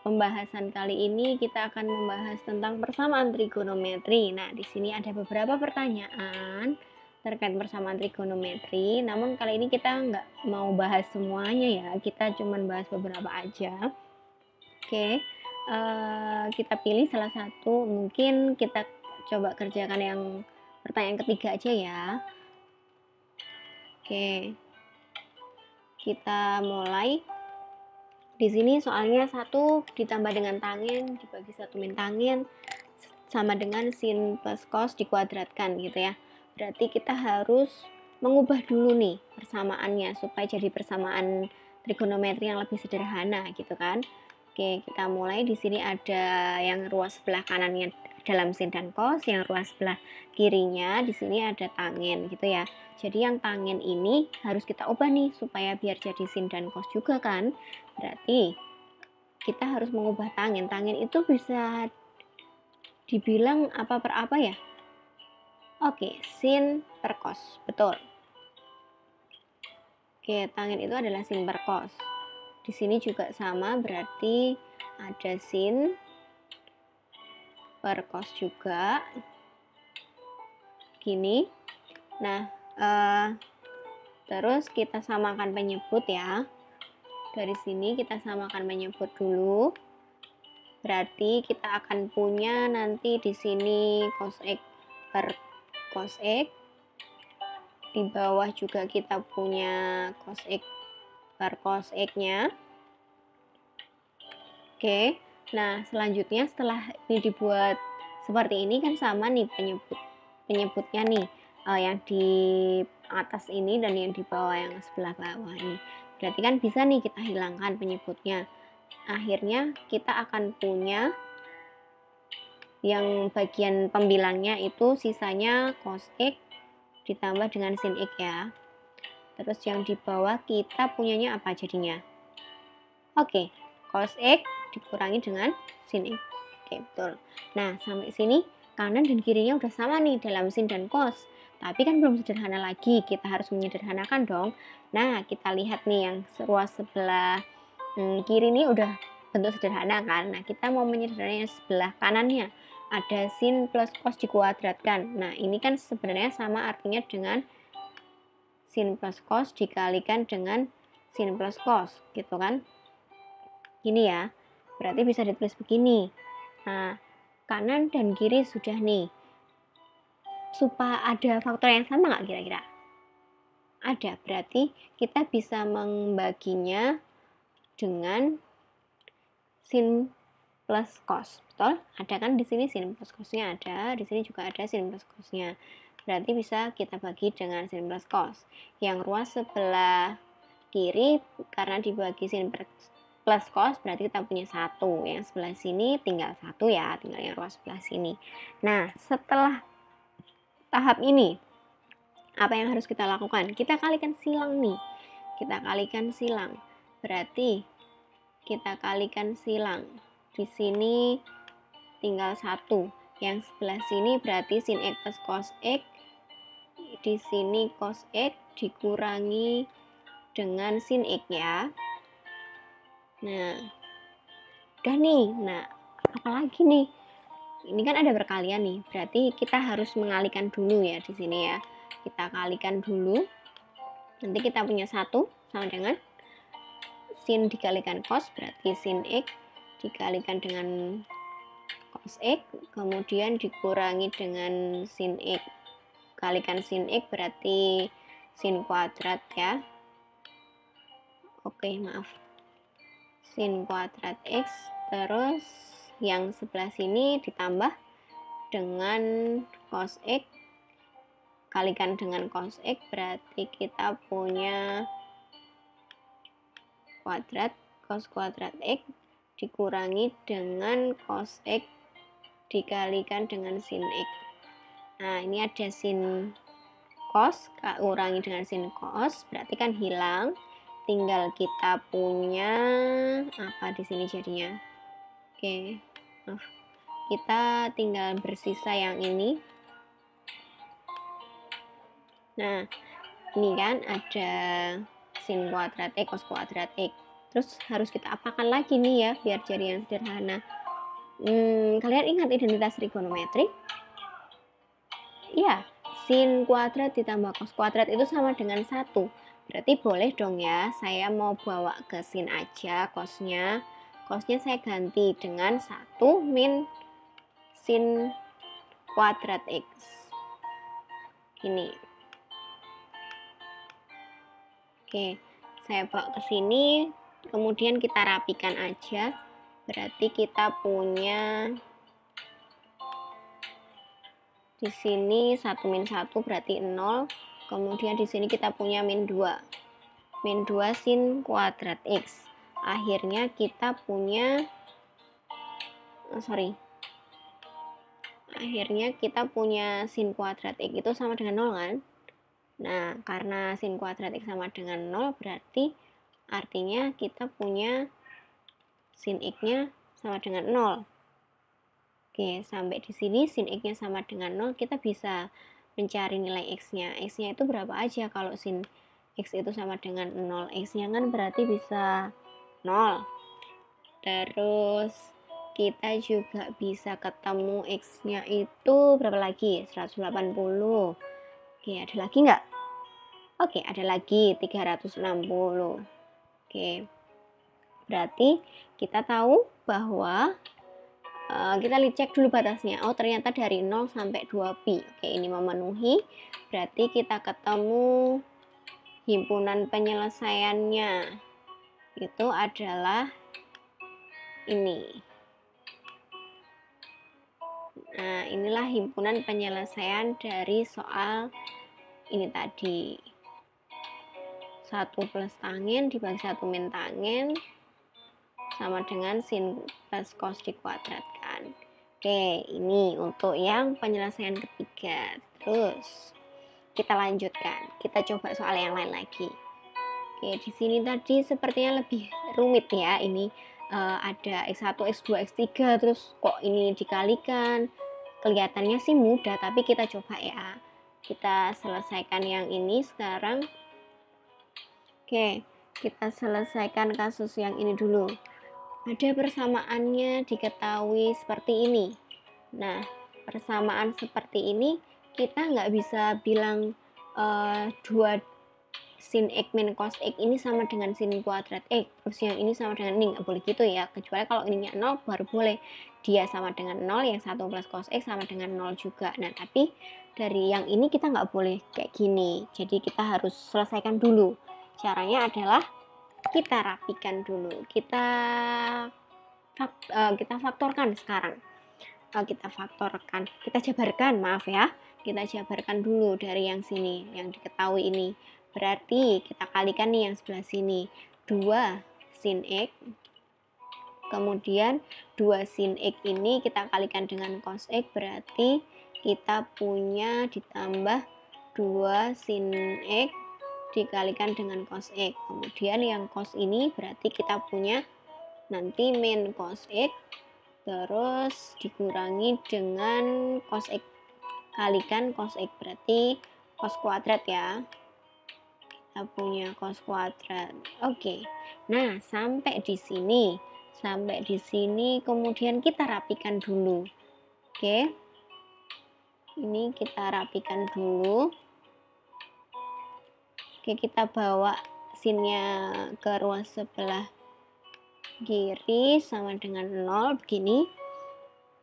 Pembahasan kali ini kita akan membahas tentang persamaan trigonometri. Nah, di sini ada beberapa pertanyaan terkait persamaan trigonometri, namun kali ini kita nggak mau bahas semuanya ya, kita cuma bahas beberapa aja. Oke, kita pilih salah satu, mungkin kita coba kerjakan yang pertanyaan ketiga aja ya. Oke, kita mulai. Di sini soalnya 1 ditambah dengan tangen dibagi 1 min tangen sama dengan sin plus cos dikuadratkan gitu ya. Berarti kita harus mengubah dulu nih persamaannya supaya jadi persamaan trigonometri yang lebih sederhana gitu kan. Oke, kita mulai. Di sini ada yang ruas sebelah kanannya dalam sin dan cos, yang ruas sebelah kirinya di sini ada tangen gitu ya. Jadi yang tangen ini harus kita ubah nih supaya biar jadi sin dan cos juga kan. Berarti kita harus mengubah tangen. Tangen itu bisa dibilang apa per apa ya? Oke, sin per cos. Betul. Oke, tangen itu adalah sin per cos. Di sini juga sama, berarti ada sin per cos juga. Gini. Nah, terus kita samakan penyebut ya. Dari sini kita samakan penyebut dulu. Berarti kita akan punya nanti di sini cos X per cos X. Di bawah juga kita punya cos X per cos X-nya. Oke. Nah, selanjutnya setelah ini dibuat seperti ini kan sama nih penyebutnya nih. Yang di atas ini dan yang di bawah yang sebelah bawah ini. Berarti kan bisa nih kita hilangkan penyebutnya. Akhirnya kita akan punya yang bagian pembilangnya itu sisanya cos X ditambah dengan sin X ya. Terus yang di bawah kita punyanya apa jadinya? Oke, cos X dikurangi dengan sin X. Oke, betul. Nah, sampai sini kanan dan kirinya udah sama nih dalam sin dan cos. Tapi kan belum sederhana lagi, kita harus menyederhanakan dong. Nah, kita lihat nih yang ruas sebelah kiri ini udah bentuk sederhana kan. Nah, kita mau menyederhanakan sebelah kanannya. Ada sin plus cos dikuadratkan. Nah, ini kan sebenarnya sama artinya dengan sin plus cos dikalikan dengan sin plus cos, gitu kan. Gini ya, berarti bisa ditulis begini. Nah, kanan dan kiri sudah nih. Supaya ada faktor yang sama nggak kira-kira? Ada, berarti kita bisa membaginya dengan sin plus cos, betul? Ada kan di sini sin plus cosnya ada, di sini juga ada sin plus cosnya. Berarti bisa kita bagi dengan sin plus cos. Yang ruas sebelah kiri karena dibagi sin plus cos berarti kita punya 1. Yang sebelah sini tinggal 1 ya, tinggal yang ruas sebelah sini. Nah, setelah tahap ini, apa yang harus kita lakukan? Kita kalikan silang nih. Kita kalikan silang. Berarti kita kalikan silang. Di sini tinggal 1. Yang sebelah sini berarti sin X plus cos X. Di sini cos X dikurangi dengan sin X ya. Nah, udah nih. Nah, apalagi nih? Ini kan ada perkalian nih. Berarti kita harus mengalihkan dulu ya di sini ya. Kita kalikan dulu. Nanti kita punya 1 sama dengan sin dikalikan cos berarti sin X dikalikan dengan cos X, kemudian dikurangi dengan sin X. Kalikan sin X berarti sin kuadrat ya. Oke, maaf. Sin kuadrat X, terus yang sebelah sini ditambah dengan cos X. Kalikan dengan cos X berarti kita punya kuadrat cos kuadrat X dikurangi dengan cos X dikalikan dengan sin X. Nah, ini ada sin cos kurangi dengan sin cos berarti kan hilang, tinggal kita punya apa di sini jadinya. Oke, kita tinggal bersisa yang ini. Nah, ini kan ada sin kuadrat X, cos kuadrat X. Terus harus kita apakan lagi nih ya biar jadi yang sederhana. Kalian ingat identitas trigonometri? Iya, sin kuadrat ditambah cos kuadrat itu sama dengan 1. Berarti boleh dong ya, saya mau bawa ke sin aja cosnya. Cosnya saya ganti dengan 1 min sin kuadrat X. Gini. Oke, saya bawa ke sini, kemudian kita rapikan aja. Berarti kita punya di sini 1 min 1 berarti 0. Kemudian di sini kita punya min 2. Min 2 sin kuadrat X. Akhirnya kita punya akhirnya kita punya sin kuadrat X itu sama dengan 0 kan? Nah, karena sin kuadrat X sama dengan 0 berarti artinya kita punya sin X-nya sama dengan 0. Oke, sampai di sini sin X-nya sama dengan 0, kita bisa mencari nilai X-nya. X-nya itu berapa aja kalau sin X itu sama dengan 0? X-nya kan berarti bisa 0. Terus kita juga bisa ketemu X-nya itu berapa lagi? 180. Oke, ada lagi nggak? Oke, ada lagi 360. Oke, berarti kita tahu bahwa kita cek dulu batasnya. Oh, ternyata dari 0 sampai 2pi. Oke, ini memenuhi. Berarti kita ketemu himpunan penyelesaiannya itu adalah ini. Nah, inilah himpunan penyelesaian dari soal ini tadi. 1 plus tangen dibagi 1 min tangen sama dengan sin plus cos dikuadratkan. Oke, ini untuk yang penyelesaian ketiga. Terus kita lanjutkan. Kita coba soal yang lain lagi. Oke, di sini tadi sepertinya lebih rumit ya. Ini ada X1, X2, X3, terus kok ini dikalikan. Kelihatannya sih mudah, tapi kita coba ya. Kita selesaikan yang ini sekarang. Oke, kita selesaikan kasus yang ini dulu. Ada persamaannya diketahui seperti ini. Nah, persamaan seperti ini kita nggak bisa bilang 2 sin X min cos X ini sama dengan sin kuadrat X, terus yang ini sama dengan ini, nggak boleh gitu ya, kecuali kalau ininya 0 baru boleh. Dia sama dengan 0, yang 1 plus cos X sama dengan 0 juga. Nah, tapi dari yang ini kita nggak boleh kayak gini, jadi kita harus selesaikan dulu. Caranya adalah kita rapikan dulu, kita faktorkan sekarang. Kita jabarkan, maaf ya, kita jabarkan dulu dari yang sini, yang diketahui ini. Berarti kita kalikan nih yang sebelah sini, 2 sin X, kemudian 2 sin X ini kita kalikan dengan cos X, berarti kita punya ditambah 2 sin X dikalikan dengan cos X. Kemudian yang cos ini berarti kita punya nanti min cos X terus dikurangi dengan cos X kalikan cos X, berarti cos kuadrat ya. Kita punya cos kuadrat. Oke. Nah, sampai di sini kemudian kita rapikan dulu. Oke. Ini kita rapikan dulu. Oke, kita bawa sinnya ke ruas sebelah kiri sama dengan 0 begini.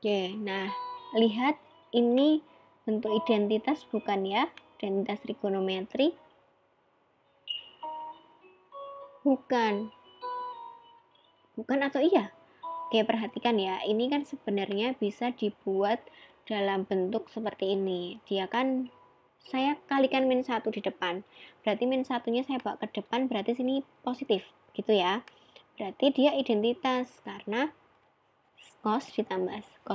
Oke, nah lihat ini bentuk identitas bukan ya? Identitas trigonometri. Bukan atau iya? Oke, perhatikan ya, ini kan sebenarnya bisa dibuat dalam bentuk seperti ini. Dia kan saya kalikan min 1 di depan, berarti min 1-nya saya bawa ke depan, berarti sini positif gitu ya. Berarti dia identitas karena cos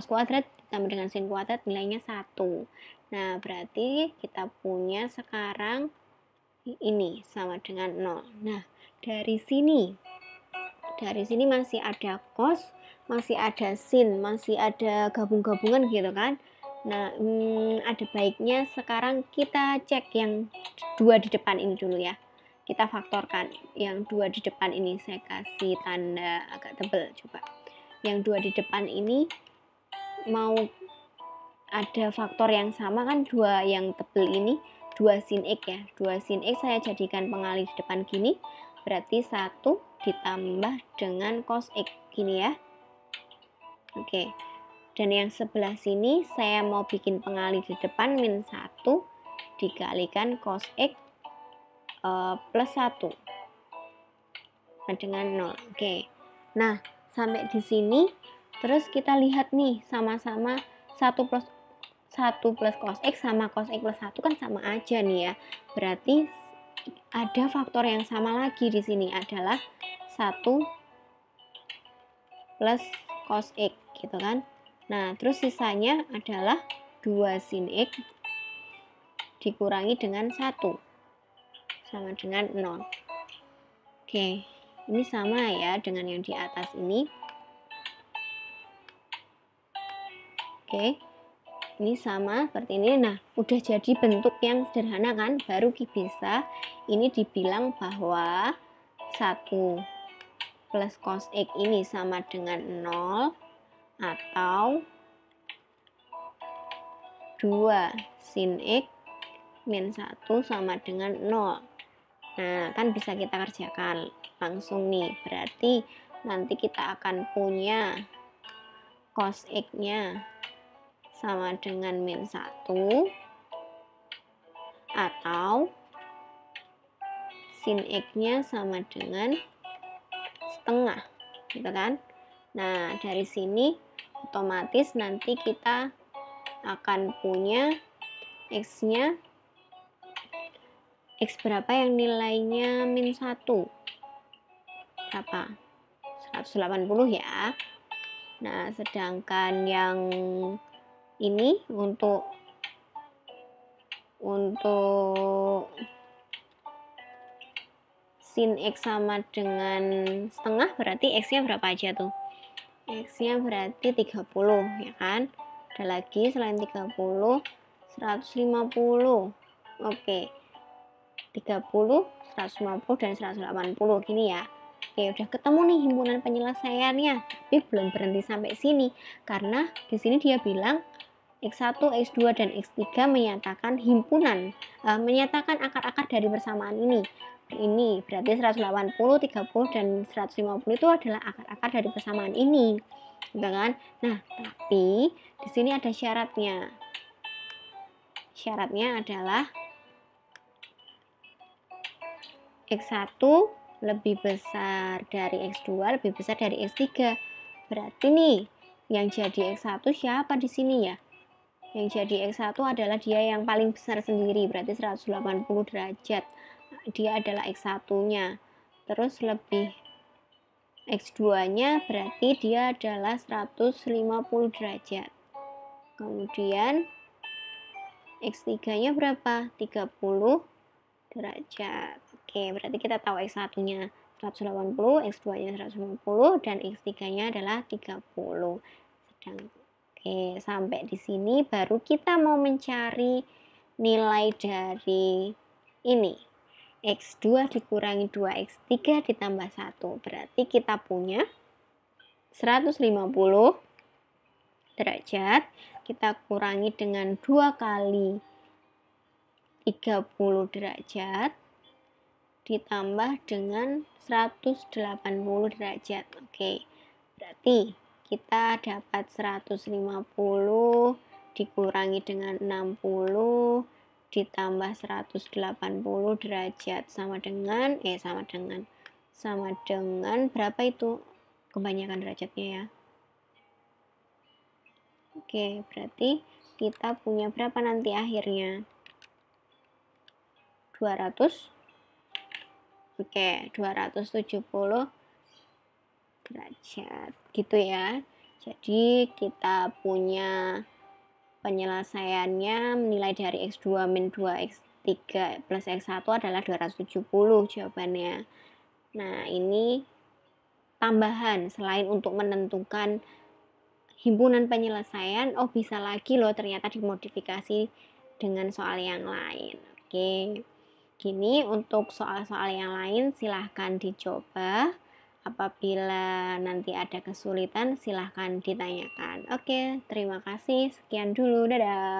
kuadrat ditambah dengan sin kuadrat nilainya 1. Nah, berarti kita punya sekarang ini sama dengan 0. Nah, dari sini masih ada cos, masih ada sin, masih ada gabung-gabungan gitu kan. Nah, ada baiknya sekarang kita cek yang 2 di depan ini dulu ya. kita faktorkan. Yang 2 di depan ini saya kasih tanda agak tebal, coba. Yang 2 di depan ini mau ada faktor yang sama kan, 2 yang tebal ini 2 sin X ya. 2 sin X saya jadikan pengali di depan gini, berarti 1 ditambah dengan cos X gini ya. Oke. Dan yang sebelah sini saya mau bikin pengali di depan min 1 dikalikan cos X plus 1 dengan 0. Oke. Nah, sampai di sini terus kita lihat nih, sama-sama 1 plus cos X sama cos X plus 1 kan sama aja nih ya. Berarti ada faktor yang sama lagi di sini, adalah 1 plus cos X gitu kan. Nah, terus sisanya adalah 2 sin X dikurangi dengan 1 sama dengan 0. Oke, ini sama ya dengan yang di atas ini. Oke, ini sama seperti ini. Nah, udah jadi bentuk yang sederhana kan, baru bisa ini dibilang bahwa 1 plus cos X ini sama dengan 0, atau 2 sin X min 1 sama dengan 0. Nah, kan bisa kita kerjakan langsung nih. Berarti nanti kita akan punya cos X-nya sama dengan min 1, atau sin X-nya sama dengan setengah, gitu kan. Nah, dari sini otomatis nanti kita akan punya X-nya, X berapa yang nilainya min 1? Berapa? 180 ya. Nah, sedangkan yang ini untuk sin X sama dengan setengah, berarti X-nya berapa aja tuh? X-nya berarti 30 ya kan. Ada lagi selain 30, 150. Oke, 30, 150 dan 180 gini ya. Oke, udah ketemu nih himpunan penyelesaiannya. Tapi belum berhenti sampai sini, karena di sini dia bilang X1, X2 dan X3 menyatakan himpunan, menyatakan akar-akar dari persamaan ini. Ini berarti 180, 30 dan 150 itu adalah akar-akar dari persamaan ini, gitu kan? Nah, tapi di sini ada syaratnya. Syaratnya adalah X1 lebih besar dari X2, lebih besar dari X3. Berarti nih, yang jadi X1 siapa di sini ya? Yang jadi X1 adalah dia yang paling besar sendiri, berarti 180 derajat. Dia adalah X1-nya. Terus lebih X2-nya berarti dia adalah 150 derajat. Kemudian X3-nya berapa? 30 derajat. Oke, berarti kita tahu X1-nya 180, X2-nya 150, dan X3-nya adalah 30. Oke, sampai di sini baru kita mau mencari nilai dari ini. X2 dikurangi 2X3 ditambah 1. Berarti kita punya 150 derajat. Kita kurangi dengan 2 kali 30 derajat ditambah dengan 180 derajat. Oke, berarti kita dapat 150 dikurangi dengan 60 ditambah 180 derajat sama dengan berapa itu? Kebanyakan derajatnya ya. Oke, berarti kita punya berapa nanti akhirnya? 200. Oke, 270 derajat gitu ya. Jadi kita punya penyelesaiannya, nilai dari X2 min 2X3 plus X1 adalah 270 jawabannya. Nah, ini tambahan, selain untuk menentukan himpunan penyelesaian, oh bisa lagi loh ternyata dimodifikasi dengan soal yang lain. Oke. Gini, untuk soal-soal yang lain silahkan dicoba. Apabila nanti ada kesulitan, silahkan ditanyakan. Oke, terima kasih. Sekian dulu. Dadah.